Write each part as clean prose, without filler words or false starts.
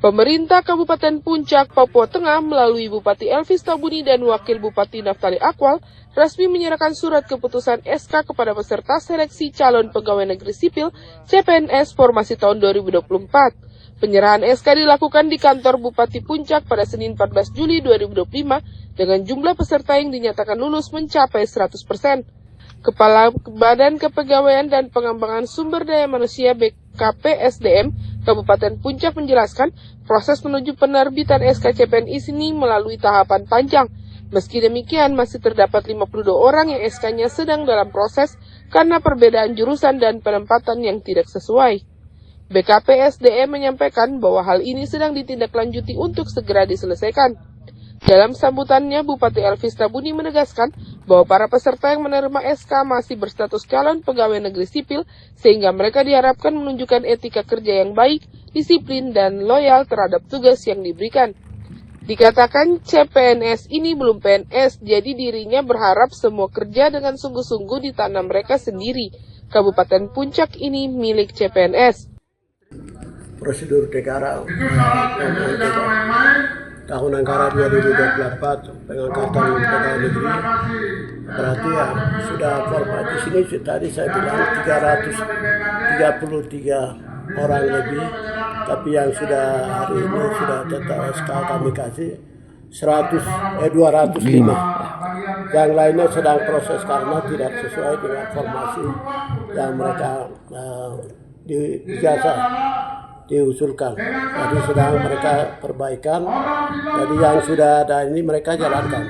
Pemerintah Kabupaten Puncak, Papua Tengah melalui Bupati Elvis Tabuni dan Wakil Bupati Naftali Akwal resmi menyerahkan surat keputusan SK kepada peserta seleksi calon pegawai negeri sipil CPNS formasi tahun 2024. Penyerahan SK dilakukan di kantor Bupati Puncak pada Senin 14 Juli 2025 dengan jumlah peserta yang dinyatakan lulus mencapai 100%. Kepala Badan Kepegawaian dan Pengembangan Sumber Daya Manusia BKPSDM Kabupaten Puncak menjelaskan proses menuju penerbitan SK CPNS ini melalui tahapan panjang. Meski demikian masih terdapat 52 orang yang SK-nya sedang dalam proses karena perbedaan jurusan dan penempatan yang tidak sesuai. BKPSDM menyampaikan bahwa hal ini sedang ditindaklanjuti untuk segera diselesaikan. Dalam sambutannya, Bupati Elvis Tabuni menegaskan bahwa para peserta yang menerima SK masih berstatus calon pegawai negeri sipil, sehingga mereka diharapkan menunjukkan etika kerja yang baik, disiplin, dan loyal terhadap tugas yang diberikan. Dikatakan CPNS ini belum PNS, jadi dirinya berharap semua kerja dengan sungguh-sungguh di tanah mereka sendiri. Kabupaten Puncak ini milik CPNS. Prosedur negara tahun anggaran 2024 pengangkatan pegawai negeri berarti ya sudah formal di sini tadi saya bilang 333 orang lebih, tapi yang sudah hari ini sudah tetap SK kami kasih 205. Yang lainnya sedang proses karena tidak sesuai dengan formasi yang mereka di ijazah diusulkan. Jadi sedang mereka perbaikan. Jadi yang sudah ada ini mereka jalankan.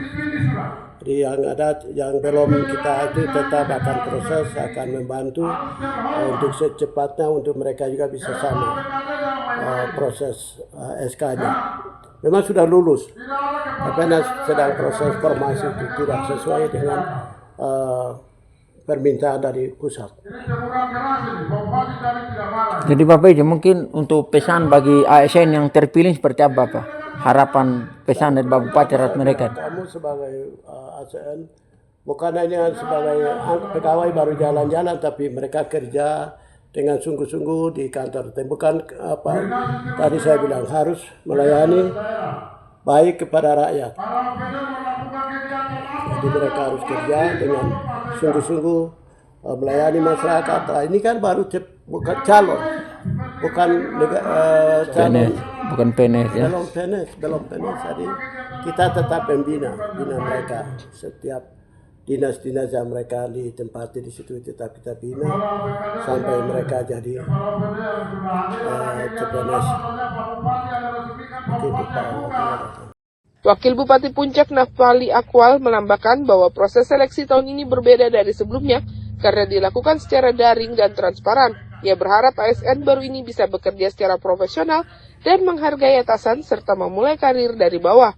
Jadi yang ada yang belum kita itu tetap akan proses, akan membantu untuk secepatnya untuk mereka juga bisa sama proses SK-nya. Memang sudah lulus, tapi sedang proses formasi itu tidak sesuai dengan permintaan dari pusat. Jadi Bapak Ijo, mungkin untuk pesan bagi ASN yang terpilih seperti apa Pak? Harapan pesan dari Bapak Bupati terhadap mereka. Kamu sebagai ASN bukan hanya sebagai pegawai baru jalan-jalan, tapi mereka kerja dengan sungguh-sungguh di kantor. Bukan apa tadi saya bilang harus melayani baik kepada rakyat. Jadi mereka harus kerja dengan sungguh-sungguh melayani masyarakat. Ini kan baru bukan calon, bukan calon, bukan PNS ya. Belum PNS. Jadi kita tetap membina mereka. Setiap dinas-dinas yang mereka ditempati di situ tetap kita bina sampai mereka jadi CPNS. Wakil Bupati Puncak Naftali Akwal menambahkan bahwa proses seleksi tahun ini berbeda dari sebelumnya karena dilakukan secara daring dan transparan. Ia berharap ASN baru ini bisa bekerja secara profesional dan menghargai atasan serta memulai karir dari bawah.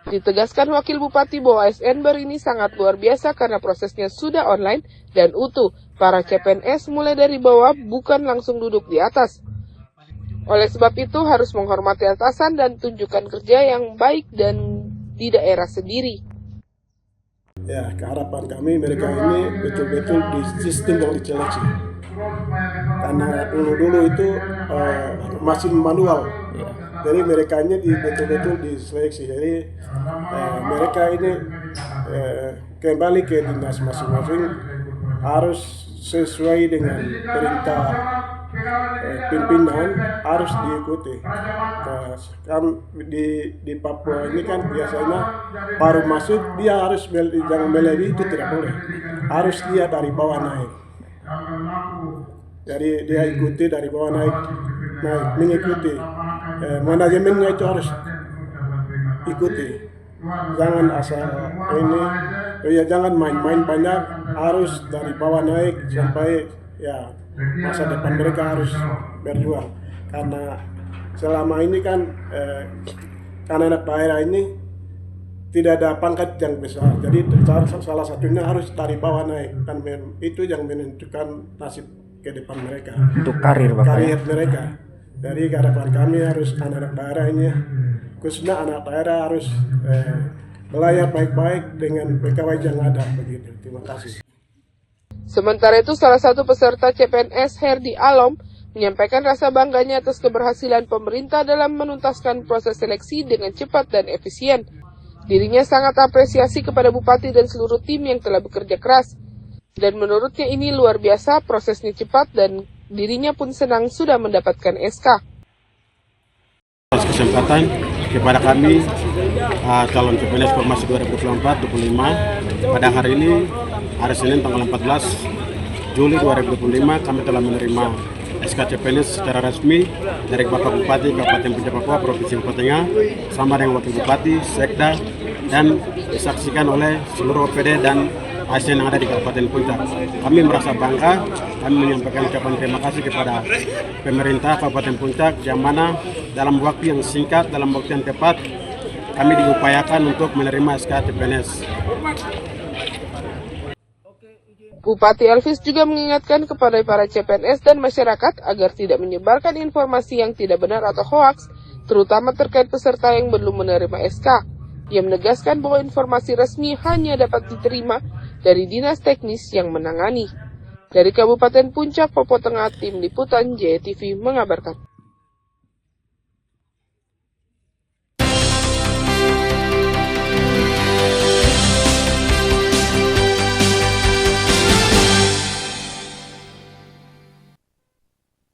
Ditegaskan Wakil Bupati bahwa ASN baru ini sangat luar biasa karena prosesnya sudah online dan utuh. Para CPNS mulai dari bawah, bukan langsung duduk di atas. Oleh sebab itu harus menghormati atasan dan tunjukkan kerja yang baik dan di daerah sendiri. Ya, keharapan kami mereka ini betul-betul di sistem yang diseleksi. Karena dulu itu masih manual. Jadi mereka ini betul-betul diseleksi. Jadi mereka ini kembali ke dinas masing-masing harus sesuai dengan perintah pimpinan, harus diikuti. Kan di Papua ini kan biasanya baru masuk dia harus jangan melebihi, itu tidak boleh. Harus dia dari bawah naik. Jadi dia ikuti dari bawah naik mengikuti. Manajemennya itu harus ikuti. Jangan asal ini, jangan main-main banyak. Harus dari bawah naik sampai ya masa depan mereka harus berjuang. Karena selama ini kan anak daerah ini tidak ada pangkat yang besar. Jadi salah satunya harus dari bawah naik. Dan itu yang menentukan nasib ke depan mereka. Untuk karir Bapak. Karir mereka. Jadi harapan kami harus anak daerah ini, khususnya anak daerah harus melayani baik-baik dengan pegawai yang ada begitu. Terima kasih. Sementara itu, salah satu peserta CPNS, Herdi Alom, menyampaikan rasa bangganya atas keberhasilan pemerintah dalam menuntaskan proses seleksi dengan cepat dan efisien. Dirinya sangat apresiasi kepada Bupati dan seluruh tim yang telah bekerja keras. Dan menurutnya ini luar biasa, prosesnya cepat dan dirinya pun senang sudah mendapatkan SK. Kesempatan kepada kami calon CPNS Formasi 2024-25 pada hari ini, hari Senin tanggal 14 Juli 2025, kami telah menerima SK CPNS secara resmi dari Bapak Bupati Kabupaten Puncak Papua Provinsi Papua Tengah sama dengan Wakil Bupati, Sekda, dan disaksikan oleh seluruh OPD dan ASN yang ada di Kabupaten Puncak. Kami merasa bangga, kami menyampaikan ucapan terima kasih kepada pemerintah Kabupaten Puncak yang mana dalam waktu yang singkat, dalam waktu yang tepat, kami diupayakan untuk menerima SK CPNS. Bupati Elvis juga mengingatkan kepada para CPNS dan masyarakat agar tidak menyebarkan informasi yang tidak benar atau hoaks, terutama terkait peserta yang belum menerima SK. Ia menegaskan bahwa informasi resmi hanya dapat diterima dari dinas teknis yang menangani. Dari Kabupaten Puncak, Papua Tengah, Tim Liputan JTV mengabarkan.